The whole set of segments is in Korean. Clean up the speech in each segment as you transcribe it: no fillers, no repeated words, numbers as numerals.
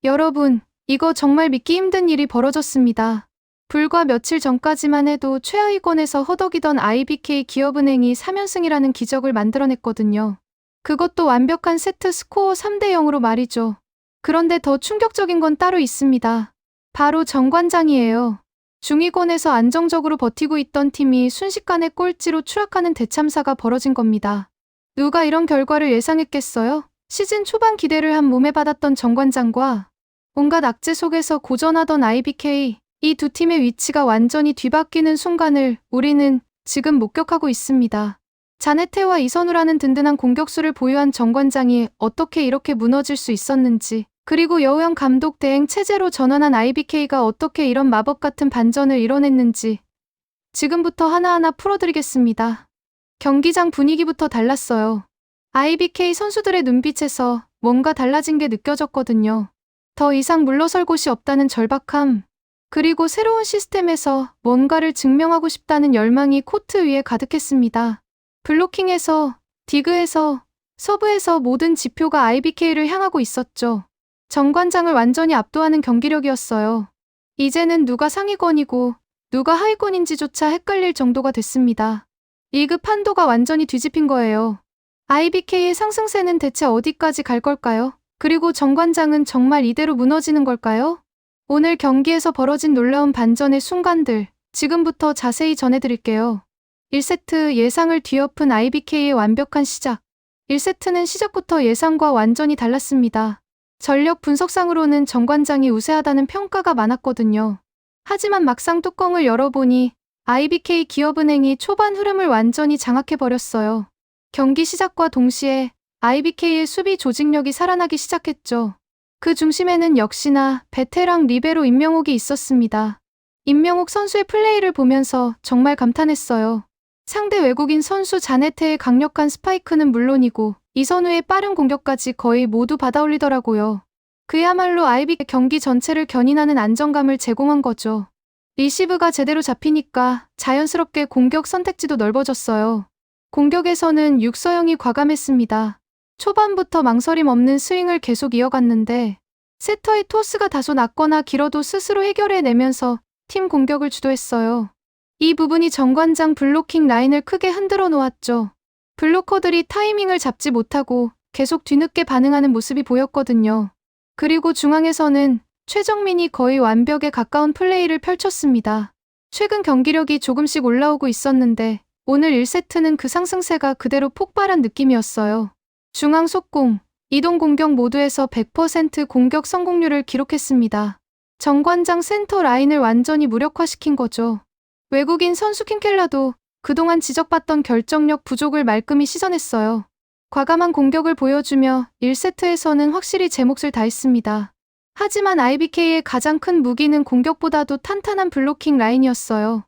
여러분, 이거 정말 믿기 힘든 일이 벌어졌습니다. 불과 며칠 전까지만 해도 최하위권에서 허덕이던 IBK 기업은행이 3연승이라는 기적을 만들어냈거든요. 그것도 완벽한 세트 스코어 3대 0으로 말이죠. 그런데 더 충격적인 건 따로 있습니다. 바로 정관장이에요. 중위권에서 안정적으로 버티고 있던 팀이 순식간에 꼴찌로 추락하는 대참사가 벌어진 겁니다. 누가 이런 결과를 예상했겠어요? 시즌 초반 기대를 한 몸에 받았던 정관장과 온갖 악재 속에서 고전하던 IBK, 이 두 팀의 위치가 완전히 뒤바뀌는 순간을 우리는 지금 목격하고 있습니다. 자네테와 이선우라는 든든한 공격수를 보유한 정관장이 어떻게 이렇게 무너질 수 있었는지, 그리고 여우영 감독 대행 체제로 전환한 IBK가 어떻게 이런 마법 같은 반전을 이뤄냈는지 지금부터 하나하나 풀어드리겠습니다. 경기장 분위기부터 달랐어요. IBK 선수들의 눈빛에서 뭔가 달라진 게 느껴졌거든요. 더 이상 물러설 곳이 없다는 절박함, 그리고 새로운 시스템에서 뭔가를 증명하고 싶다는 열망이 코트 위에 가득했습니다. 블로킹에서, 디그에서, 서브에서 모든 지표가 IBK를 향하고 있었죠. 정관장을 완전히 압도하는 경기력이었어요. 이제는 누가 상위권이고 누가 하위권인지조차 헷갈릴 정도가 됐습니다. 리그 판도가 완전히 뒤집힌 거예요. IBK의 상승세는 대체 어디까지 갈 걸까요? 그리고 정관장은 정말 이대로 무너지는 걸까요? 오늘 경기에서 벌어진 놀라운 반전의 순간들, 지금부터 자세히 전해드릴게요. 1세트 예상을 뒤엎은 IBK의 완벽한 시작. 1세트는 시작부터 예상과 완전히 달랐습니다. 전력 분석상으로는 정관장이 우세하다는 평가가 많았거든요. 하지만 막상 뚜껑을 열어보니 IBK 기업은행이 초반 흐름을 완전히 장악해버렸어요. 경기 시작과 동시에 IBK의 수비 조직력이 살아나기 시작했죠. 그 중심에는 역시나 베테랑 리베로 임명옥이 있었습니다. 임명옥 선수의 플레이를 보면서 정말 감탄했어요. 상대 외국인 선수 자네테의 강력한 스파이크는 물론이고 이선우의 빠른 공격까지 거의 모두 받아올리더라고요. 그야말로 IBK 경기 전체를 견인하는 안정감을 제공한 거죠. 리시브가 제대로 잡히니까 자연스럽게 공격 선택지도 넓어졌어요. 공격에서는 육서영이 과감했습니다. 초반부터 망설임 없는 스윙을 계속 이어갔는데 세터의 토스가 다소 낮거나 길어도 스스로 해결해내면서 팀 공격을 주도했어요. 이 부분이 정관장 블로킹 라인을 크게 흔들어 놓았죠. 블로커들이 타이밍을 잡지 못하고 계속 뒤늦게 반응하는 모습이 보였거든요. 그리고 중앙에서는 최정민이 거의 완벽에 가까운 플레이를 펼쳤습니다. 최근 경기력이 조금씩 올라오고 있었는데 오늘 1세트는 그 상승세가 그대로 폭발한 느낌이었어요. 중앙 속공, 이동 공격 모두에서 100% 공격 성공률을 기록했습니다. 정관장 센터 라인을 완전히 무력화시킨 거죠. 외국인 선수 킹켈라도 그동안 지적받던 결정력 부족을 말끔히 씻어냈어요. 과감한 공격을 보여주며 1세트에서는 확실히 제 몫을 다했습니다. 하지만 IBK의 가장 큰 무기는 공격보다도 탄탄한 블로킹 라인이었어요.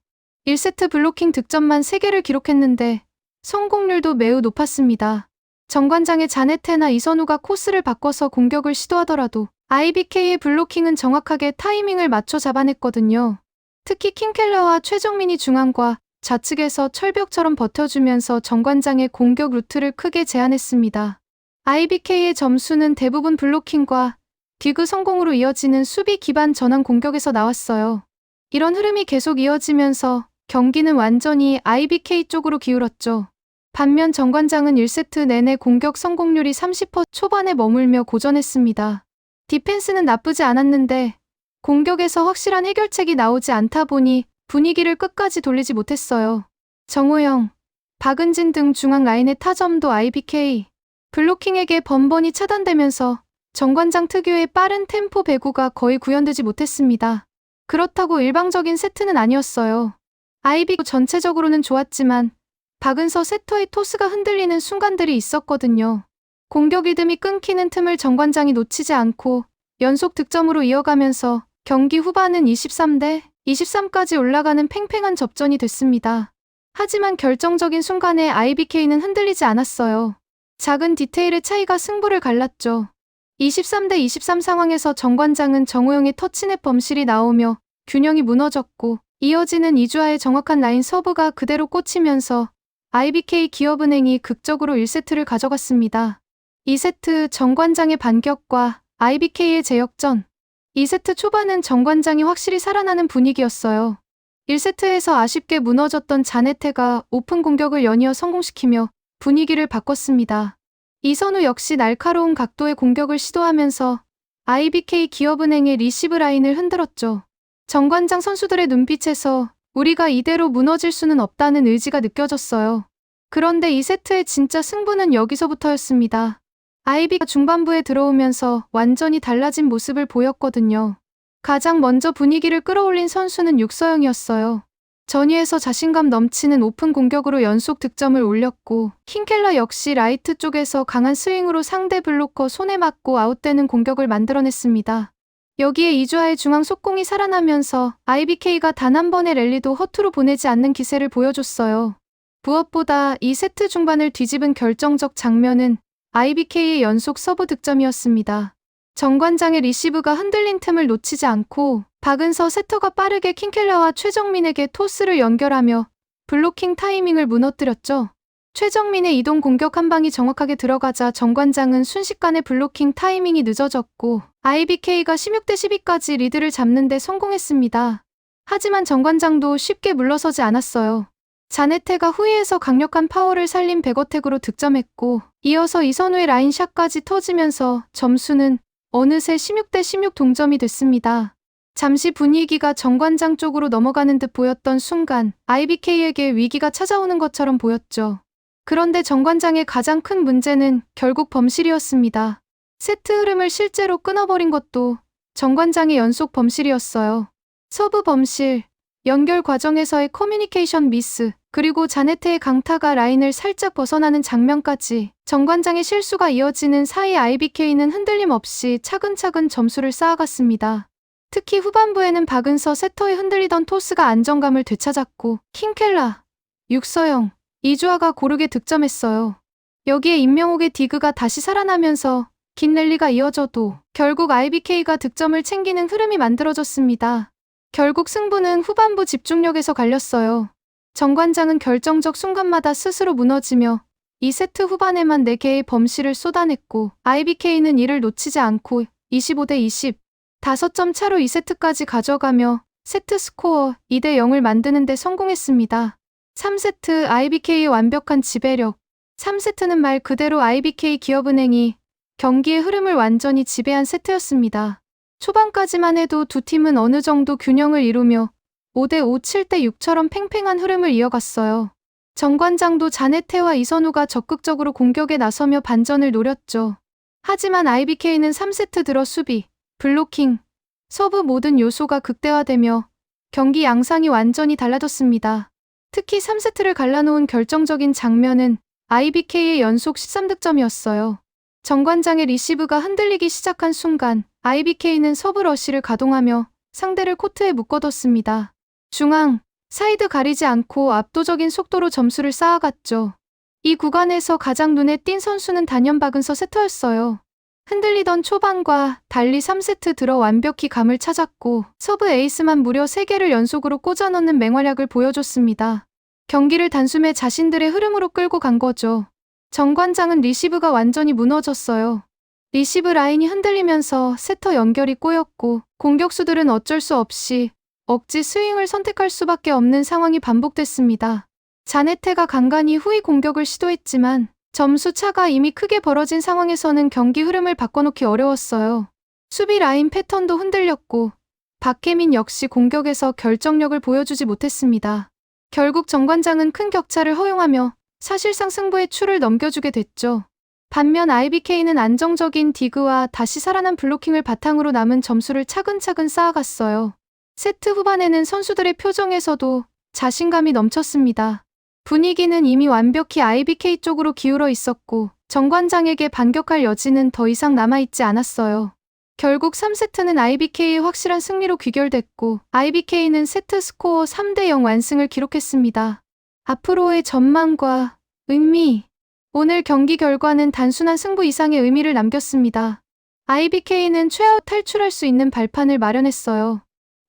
1세트 블로킹 득점만 3개를 기록했는데 성공률도 매우 높았습니다. 정관장의 자네테나 이선우가 코스를 바꿔서 공격을 시도하더라도 IBK의 블로킹은 정확하게 타이밍을 맞춰 잡아냈거든요. 특히 킹켈러와 최정민이 중앙과 좌측에서 철벽처럼 버텨주면서 정관장의 공격 루트를 크게 제한했습니다. IBK의 점수는 대부분 블로킹과 디그 성공으로 이어지는 수비 기반 전환 공격에서 나왔어요. 이런 흐름이 계속 이어지면서 경기는 완전히 IBK 쪽으로 기울었죠. 반면 정관장은 1세트 내내 공격 성공률이 30% 초반에 머물며 고전했습니다. 디펜스는 나쁘지 않았는데 공격에서 확실한 해결책이 나오지 않다 보니 분위기를 끝까지 돌리지 못했어요. 정우영, 박은진 등 중앙 라인의 타점도 IBK 블로킹에게 번번이 차단되면서 정관장 특유의 빠른 템포 배구가 거의 구현되지 못했습니다. 그렇다고 일방적인 세트는 아니었어요. IBK 전체적으로는 좋았지만 박은서 세터의 토스가 흔들리는 순간들이 있었거든요. 공격 리듬이 끊기는 틈을 정관장이 놓치지 않고 연속 득점으로 이어가면서 경기 후반은 23대 23까지 올라가는 팽팽한 접전이 됐습니다. 하지만 결정적인 순간에 IBK는 흔들리지 않았어요. 작은 디테일의 차이가 승부를 갈랐죠. 23대 23 상황에서 정관장은 정우영의 터치넷 범실이 나오며 균형이 무너졌고 이어지는 이주아의 정확한 라인 서브가 그대로 꽂히면서 IBK 기업은행이 극적으로 1세트를 가져갔습니다. 2세트 정관장의 반격과 IBK의 제역전. 2세트 초반은 정관장이 확실히 살아나는 분위기였어요. 1세트에서 아쉽게 무너졌던 자네테가 오픈 공격을 연이어 성공시키며 분위기를 바꿨습니다. 이선우 역시 날카로운 각도의 공격을 시도하면서 IBK 기업은행의 리시브 라인을 흔들었죠. 정관장 선수들의 눈빛에서 우리가 이대로 무너질 수는 없다는 의지가 느껴졌어요. 그런데 2세트의 진짜 승부는 여기서부터였습니다. IBK가 중반부에 들어오면서 완전히 달라진 모습을 보였거든요. 가장 먼저 분위기를 끌어올린 선수는 육서영이었어요. 전위에서 자신감 넘치는 오픈 공격으로 연속 득점을 올렸고 킹켈러 역시 라이트 쪽에서 강한 스윙으로 상대 블로커 손에 맞고 아웃되는 공격을 만들어냈습니다. 여기에 이주하의 중앙 속공이 살아나면서 IBK가 단 한 번의 랠리도 허투루 보내지 않는 기세를 보여줬어요. 무엇보다 2세트 중반을 뒤집은 결정적 장면은 IBK의 연속 서브 득점이었습니다. 정관장의 리시브가 흔들린 틈을 놓치지 않고 박은서 세터가 빠르게 킹켈러와 최정민에게 토스를 연결하며 블로킹 타이밍을 무너뜨렸죠. 최정민의 이동 공격 한 방이 정확하게 들어가자 정관장은 순식간에 블로킹 타이밍이 늦어졌고 IBK가 16대 12까지 리드를 잡는 데 성공했습니다. 하지만 정관장도 쉽게 물러서지 않았어요. 자네테가 후위에서 강력한 파워를 살린 백어택으로 득점했고 이어서 이선우의 라인샷까지 터지면서 점수는 어느새 16대 16 동점이 됐습니다. 잠시 분위기가 정관장 쪽으로 넘어가는 듯 보였던 순간 IBK에게 위기가 찾아오는 것처럼 보였죠. 그런데 정관장의 가장 큰 문제는 결국 범실이었습니다. 세트 흐름을 실제로 끊어버린 것도 정관장의 연속 범실이었어요. 서브 범실, 연결 과정에서의 커뮤니케이션 미스, 그리고 자네테의 강타가 라인을 살짝 벗어나는 장면까지 정관장의 실수가 이어지는 사이 IBK는 흔들림 없이 차근차근 점수를 쌓아갔습니다. 특히 후반부에는 박은서 세터의 흔들리던 토스가 안정감을 되찾았고 킹켈라, 육서영, 이주하가 고르게 득점했어요. 여기에 임명옥의 디그가 다시 살아나면서 긴 랠리가 이어져도 결국 IBK가 득점을 챙기는 흐름이 만들어졌습니다. 결국 승부는 후반부 집중력에서 갈렸어요. 정관장은 결정적 순간마다 스스로 무너지며 2세트 후반에만 4개의 범실을 쏟아냈고 IBK는 이를 놓치지 않고 25대 20, 5점 차로 2세트까지 가져가며 세트 스코어 2대 0을 만드는 데 성공했습니다. 3세트 IBK의 완벽한 지배력. 3세트는 말 그대로 IBK 기업은행이 경기의 흐름을 완전히 지배한 세트였습니다. 초반까지만 해도 두 팀은 어느 정도 균형을 이루며 5대5, 7대6처럼 팽팽한 흐름을 이어갔어요. 정관장도 자네테와 이선우가 적극적으로 공격에 나서며 반전을 노렸죠. 하지만 IBK는 3세트 들어 수비, 블로킹, 서브 모든 요소가 극대화되며 경기 양상이 완전히 달라졌습니다. 특히 3세트를 갈라놓은 결정적인 장면은 IBK의 연속 13득점이었어요. 정관장의 리시브가 흔들리기 시작한 순간 IBK는 서브 러쉬를 가동하며 상대를 코트에 묶어뒀습니다. 중앙, 사이드 가리지 않고 압도적인 속도로 점수를 쌓아갔죠. 이 구간에서 가장 눈에 띈 선수는 단연 박은서 세터였어요. 흔들리던 초반과 달리 3세트 들어 완벽히 감을 찾았고 서브 에이스만 무려 3개를 연속으로 꽂아넣는 맹활약을 보여줬습니다. 경기를 단숨에 자신들의 흐름으로 끌고 간 거죠. 정관장은 리시브가 완전히 무너졌어요. 리시브 라인이 흔들리면서 세터 연결이 꼬였고 공격수들은 어쩔 수 없이 억지 스윙을 선택할 수밖에 없는 상황이 반복됐습니다. 자네테가 간간히 후위 공격을 시도했지만 점수 차가 이미 크게 벌어진 상황에서는 경기 흐름을 바꿔놓기 어려웠어요. 수비 라인 패턴도 흔들렸고 박혜민 역시 공격에서 결정력을 보여주지 못했습니다. 결국 정관장은 큰 격차를 허용하며 사실상 승부의 추를 넘겨주게 됐죠. 반면 IBK는 안정적인 디그와 다시 살아난 블로킹을 바탕으로 남은 점수를 차근차근 쌓아갔어요. 세트 후반에는 선수들의 표정에서도 자신감이 넘쳤습니다. 분위기는 이미 완벽히 IBK 쪽으로 기울어 있었고 정관장에게 반격할 여지는 더 이상 남아있지 않았어요. 결국 3세트는 IBK의 확실한 승리로 귀결됐고 IBK는 세트 스코어 3대 0 완승을 기록했습니다. 앞으로의 전망과 의미. 오늘 경기 결과는 단순한 승부 이상의 의미를 남겼습니다. IBK는 최하위 탈출할 수 있는 발판을 마련했어요.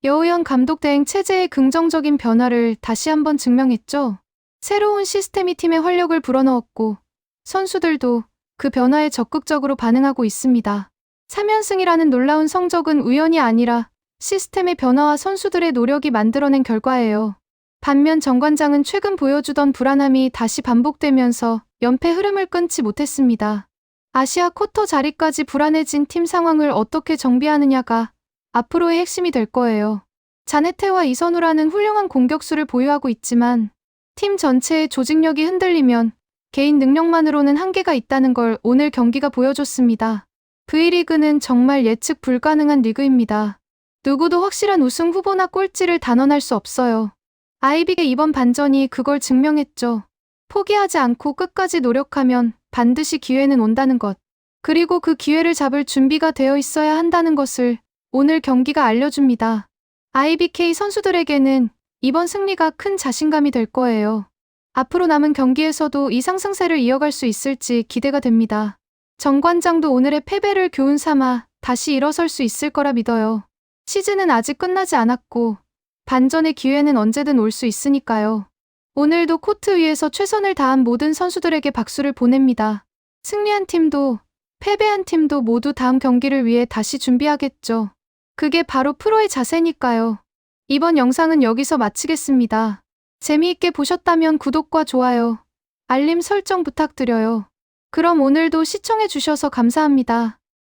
여우영 감독 대행 체제의 긍정적인 변화를 다시 한번 증명했죠. 새로운 시스템이 팀의 활력을 불어넣었고 선수들도 그 변화에 적극적으로 반응하고 있습니다. 3연승이라는 놀라운 성적은 우연이 아니라 시스템의 변화와 선수들의 노력이 만들어낸 결과예요. 반면 정관장은 최근 보여주던 불안함이 다시 반복되면서 연패 흐름을 끊지 못했습니다. 아시아 쿼터 자리까지 불안해진 팀 상황을 어떻게 정비하느냐가 앞으로의 핵심이 될 거예요. 자네테와 이선우라는 훌륭한 공격수를 보유하고 있지만 팀 전체의 조직력이 흔들리면 개인 능력만으로는 한계가 있다는 걸 오늘 경기가 보여줬습니다. V리그는 정말 예측 불가능한 리그입니다. 누구도 확실한 우승 후보나 꼴찌를 단언할 수 없어요. 아이빅의 이번 반전이 그걸 증명했죠. 포기하지 않고 끝까지 노력하면 반드시 기회는 온다는 것. 그리고 그 기회를 잡을 준비가 되어 있어야 한다는 것을 오늘 경기가 알려줍니다. IBK 선수들에게는 이번 승리가 큰 자신감이 될 거예요. 앞으로 남은 경기에서도 이 상승세를 이어갈 수 있을지 기대가 됩니다. 정관장도 오늘의 패배를 교훈 삼아 다시 일어설 수 있을 거라 믿어요. 시즌은 아직 끝나지 않았고 반전의 기회는 언제든 올 수 있으니까요. 오늘도 코트 위에서 최선을 다한 모든 선수들에게 박수를 보냅니다. 승리한 팀도 패배한 팀도 모두 다음 경기를 위해 다시 준비하겠죠. 그게 바로 프로의 자세니까요. 이번 영상은 여기서 마치겠습니다. 재미있게 보셨다면 구독과 좋아요, 알림 설정 부탁드려요. 그럼 오늘도 시청해 주셔서 감사합니다.